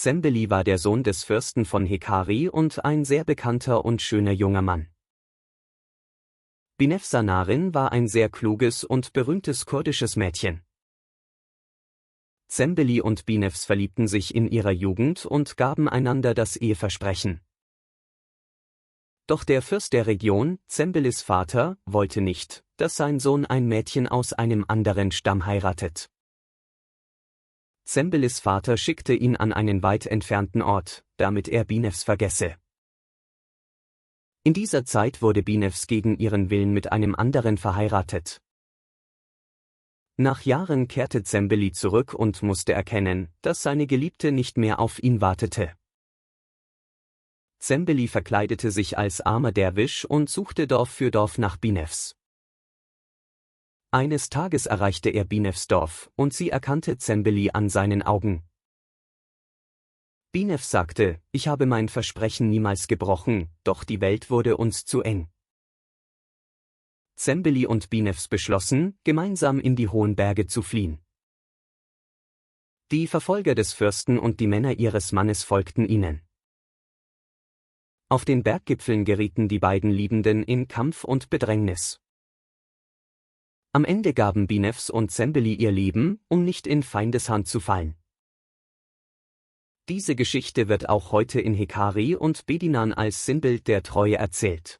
Zembeli war der Sohn des Fürsten von Hekari und ein sehr bekannter und schöner junger Mann. Binefsa-Narin war ein sehr kluges und berühmtes kurdisches Mädchen. Zembeli und Binefs verliebten sich in ihrer Jugend und gaben einander das Eheversprechen. Doch der Fürst der Region, Zembelis Vater, wollte nicht, dass sein Sohn ein Mädchen aus einem anderen Stamm heiratet. Zembelis Vater schickte ihn an einen weit entfernten Ort, damit er Binefs vergesse. In dieser Zeit wurde Binefs gegen ihren Willen mit einem anderen verheiratet. Nach Jahren kehrte Zembeli zurück und musste erkennen, dass seine Geliebte nicht mehr auf ihn wartete. Zembeli verkleidete sich als armer Derwisch und suchte Dorf für Dorf nach Binefs. Eines Tages erreichte er Binefs Dorf, und sie erkannte Zembeli an seinen Augen. Binefs sagte, ich habe mein Versprechen niemals gebrochen, doch die Welt wurde uns zu eng. Zembeli und Binefs beschlossen, gemeinsam in die hohen Berge zu fliehen. Die Verfolger des Fürsten und die Männer ihres Mannes folgten ihnen. Auf den Berggipfeln gerieten die beiden Liebenden in Kampf und Bedrängnis. Am Ende gaben Binefs und Zembeli ihr Leben, um nicht in Feindeshand zu fallen. Diese Geschichte wird auch heute in Hekari und Bedinan als Sinnbild der Treue erzählt.